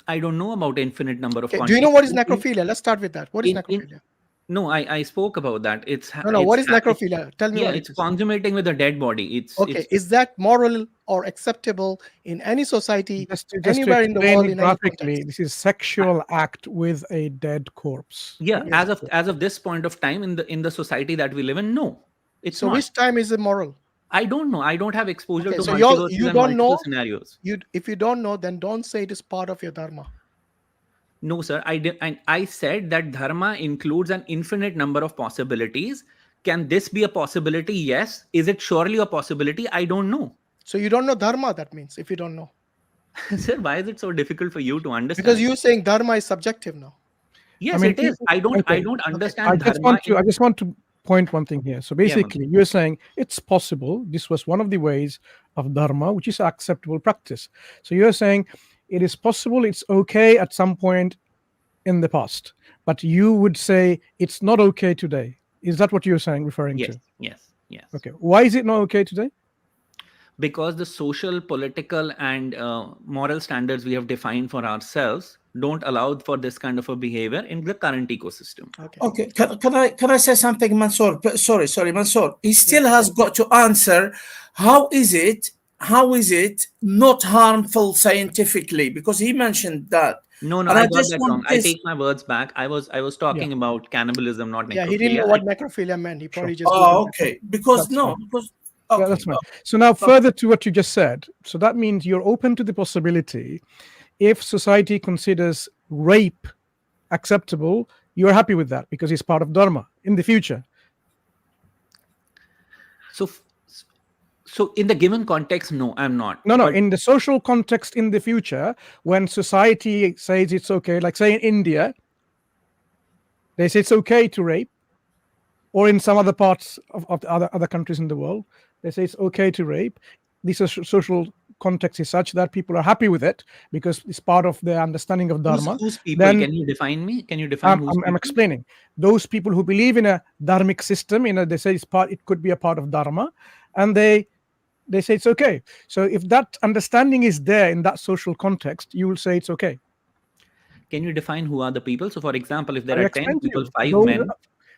I don't know about infinite number of Okay. Do you know contexts. what is necrophilia? Let's start with that. What is In necrophilia? no, I spoke about that. No. What is necrophilia? Tell me Yeah, what it it's is. consummating with a dead body. Okay. Is that moral or acceptable in any society, Just to anywhere in the explain world, it in any graphically, context? this is sexual act with a dead corpse. Yeah, Okay? Yes. as of this point of time in the society that we live in, no, it's So not. which time is it moral? I don't know. I don't have exposure Okay. to So multiverses you and don't multiple know. scenarios. If you don't know, then don't say it is part of your dharma. No, sir. I did, and I said that dharma includes an infinite number of possibilities. Can this be a possibility? Yes. Is it surely a possibility? I don't know. So you don't know dharma, that means, if you don't know. Sir, why is it so difficult for you to Because understand? you're saying dharma is subjective now. I Yes, mean, it is. I okay. don't Okay. understand dharma I in. just want to point one thing here. So Yeah, man. basically, you're saying it's possible. This was one of the ways of dharma, which is acceptable practice. So you're saying it is possible. It's okay at some point in the past, but you would say it's not okay today. Is that what you're saying, referring Yes, to? yes, yes. Okay. Why is it not okay today? Because the social, political, and moral standards we have defined for ourselves don't allow for this kind of a behavior in the current ecosystem. Okay. Okay, can I say something, Mansour? Sorry, Mansour. He Yeah. still has got to answer. How is it not harmful scientifically? Because he mentioned that, No, no, and I I got just that wrong. want I this. take my words back. I was Yeah, talking about cannibalism, not Yeah. He didn't necrophilia. know what necrophilia meant. He sure. probably just Oh, Googled it. okay. Because That's no, fine. because Yeah, okay. that's fine. So now, Okay. further to what you just said, so that means you're open to the possibility, if society considers rape acceptable, you're happy with that because it's part of dharma in the future. So, so in the given context, no, I'm not. No, But in the social context in the future, when society says it's okay, like say in India, they say it's okay to rape, or in some other parts of the other countries in the world, they say it's okay to rape. This social context is such that people are happy with it because it's part of their understanding of dharma. who's people? Then Can you define me? Can you define who's I'm people? explaining those people who believe in a dharmic system. They say it could be a part of dharma, and they say it's okay. So if that understanding is there in that social context, you will say it's okay. Can you define who are the people? So, for example, if I there will are 10 explain to people, you. five men,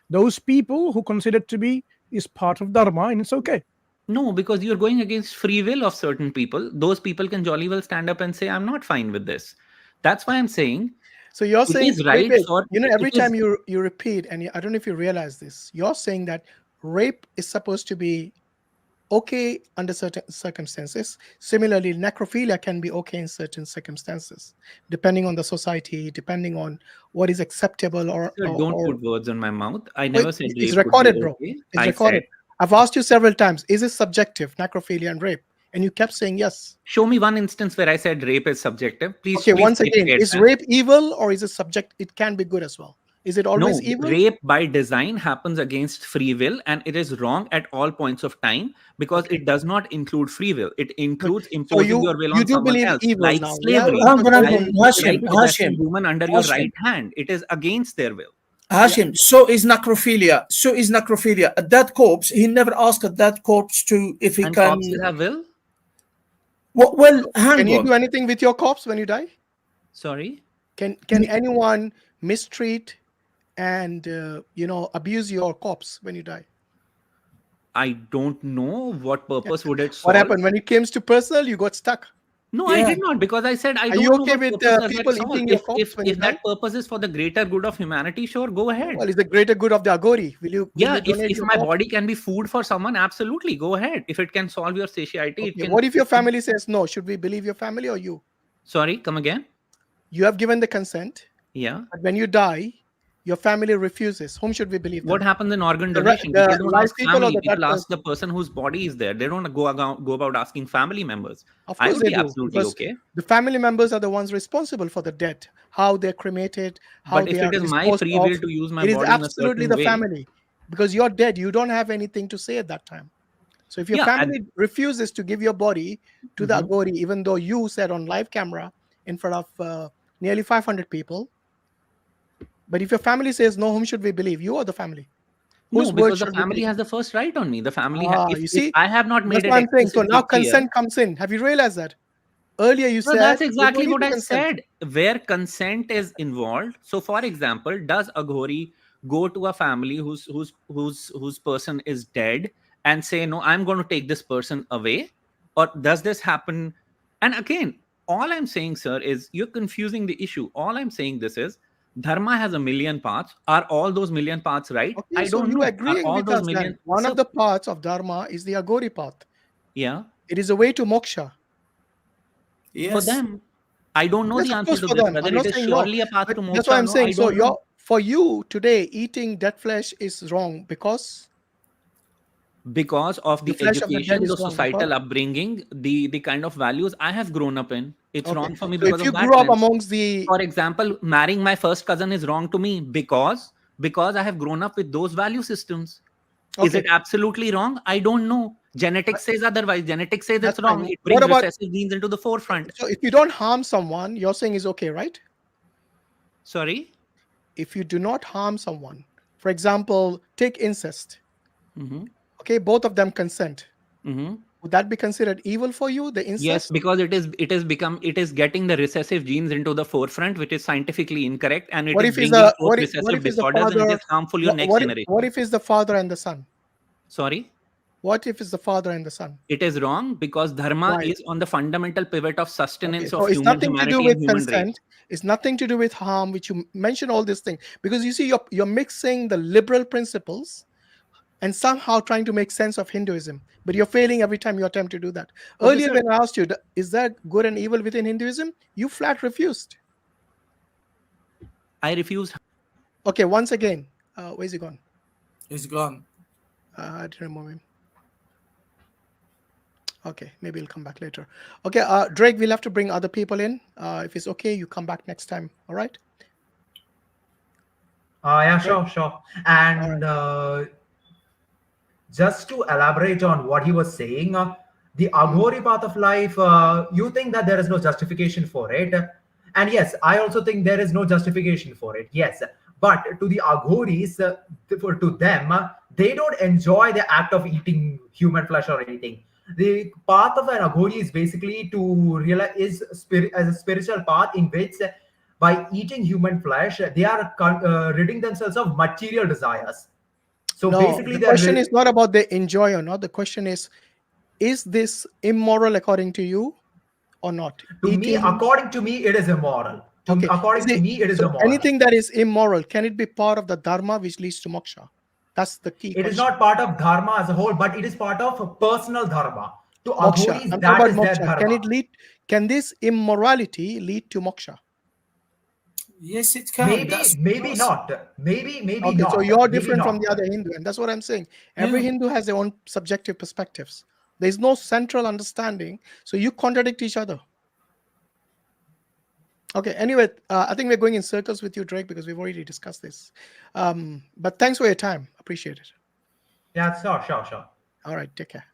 Those people who consider it to be is part of dharma and it's okay. No, because you're going against free will of certain people. Those people can jolly well stand up and say, I'm not fine with this. That's why I'm saying So you're it saying, is wait, right wait, for it every is time you repeat, and I don't know if you realize this, you're saying that rape is supposed to be okay under certain circumstances. Similarly, necrophilia can be okay in certain circumstances, depending on the society, depending on what is acceptable Sir, don't put words on my mouth. I Wait, never said it's rape would be recorded, bro. okay. It's I said, recorded. I've asked you several times, is it subjective, necrophilia and rape? And you kept saying yes. show me one instance where I said rape is subjective. Please, Okay, please once again, dictate is that. rape evil or is it subject? It can be good as well. Is it always No, evil? rape by design happens against free will, and it is wrong at all points of time because Okay, it does not include free will. It good. includes So imposing your will you on do someone believe else, evil like now, yeah? slavery, Hang on, Okay, like Hashim, possessing Hashim, women under your Hashim, right hand. It is against their will. yeah. Hashim. So is necrophilia. So is necrophilia. That corpse, he never asked that corpse to if he And can. corpses have will? Well, hang Can you on. do anything with your corpse when you die? Sorry? Can anyone mistreat and abuse your corpse when you die? I don't know what purpose would it What solve. happened when it came to personal? You got stuck. No, I Yeah. did not, because I said I Are don't you know okay what with purpose does people that solve. eating your corpse when you If die? that purpose is for the greater good of humanity, sure, go ahead. Well, it's the greater good of the Aghori. Will you Yeah, donate if your my corpse? body can be food for someone, absolutely, go ahead. If it can solve your satiety, it Okay. can. What if your family says no? Should we believe your family or you? Sorry, come again. You have given the consent, Yeah. but when you die, your family refuses. Whom should we believe What then? happens in organ The, donation? the People don't live ask people or family. the dead People ask the person? person whose body is there. They don't go about asking family members. Of I course would they be do, absolutely because okay. the family members are the ones responsible for the death, how they're cremated, how But they if are it is my disposed free of. will to use my It is body in a absolutely certain the way, family, because you're dead. You don't have anything to say at that time. So if your yeah, family refuses to give your body to the mhm. Aghori, even though you said on live camera in front of nearly 500 people, but if your family says no, whom should we believe? You or the family? No, Whose word because the should we family believe? has the first right on me. The family, You if see, I have not that's made what it I'm saying. So now explicitly clear. consent comes in. Have you realized that? Earlier you Well, said that's there's no exactly need what to I consent. said. Where consent is involved. So, for example, does Aghori go to a family whose person is dead and say, "No, I'm going to take this person away," or does this happen? And again, all I'm saying, sir, is you're confusing the issue. All I'm saying this is dharma has a million paths. Are all those million paths right? Okay, I so don't you know. Are agreeing all with those us then? million? One of So, the paths of Dharma is the Aghori path. yeah, It is a way to moksha. for Yes. them, I don't know Yes, the of answer course to for this. them. Whether I'm it not is saying no, surely a path but to that's what moksha or I'm no, I saying. So don't know. for you today, eating dead flesh is wrong Because of the the flesh of the dead education, the is wrong because societal upbringing, the kind of values I have grown up in, it's okay. wrong for me So because if of you that grew up lens. amongst the For example, marrying my first cousin is wrong to me because I have grown up with those value systems. Is it okay, absolutely wrong? I don't know. Genetics says otherwise. Genetics says that's it's wrong. fine. It What brings about recessive genes into the forefront. so if you don't harm someone, you're saying is okay, right? Sorry. If you do not harm someone, for example, take incest. Mm-hmm. Okay, both of them consent. Mm-hmm. Would that be considered evil for you, the Yes, incest? because it is getting the recessive genes into the forefront, which is scientifically incorrect, and it What is if is bringing a forth what recessive if is the disorders, and it father? is harmful your What next what if, what generation. if is the father and the son? Sorry. What if it's the father and the son? It is wrong because dharma Why? is on the fundamental pivot of Okay, sustenance so of it's human nothing to do humanity and with human race. consent. It's nothing to do with harm, which you mention all these things because you see you're mixing the liberal principles and somehow trying to make sense of Hinduism, but you're failing every time you attempt to do that. Okay, Earlier, sir. when I asked you, is there good and evil within Hinduism? You flat refused. I refuse. Okay, once again, where's he gone? He's gone. I didn't remove him. Okay, maybe he'll come back later. Okay, Drake, we'll have to bring other people in. If it's okay, you come back next time. All right? Yeah, Drake? sure. All And right. just to elaborate on what he was saying, the Aghori path of life, you think that there is no justification for it. And yes, I also think there is no justification for it. Yes. But to the Aghoris, to them, they don't enjoy the act of eating human flesh or anything. The path of an Aghori is basically to realize is spirit as a spiritual path in which by eating human flesh, they are ridding themselves of material desires. So No, basically, the they're question is not about they enjoy or not. The question is is this immoral according to you or not? According to me, it is immoral. Okay. According to me, it is So immoral. anything that is immoral, can it be part of the dharma which leads to moksha? That's the key It is question. not part of dharma as a whole, but it is part of a personal dharma. To Moksha. Aghoris, I'm talking that about is their moksha. dharma. Can this immorality lead to moksha? Yes, it can. Maybe, maybe That's not. Maybe Okay, so not. you're Maybe different from not. the other Hindu, and that's what I'm saying. Every yeah. Hindu has their own subjective perspectives. There's no central understanding, so you contradict each other. Okay, anyway, I think we're going in circles with you, Drake, because we've already discussed this. But thanks for your time. Appreciate it. Yeah, sure. All right, take care.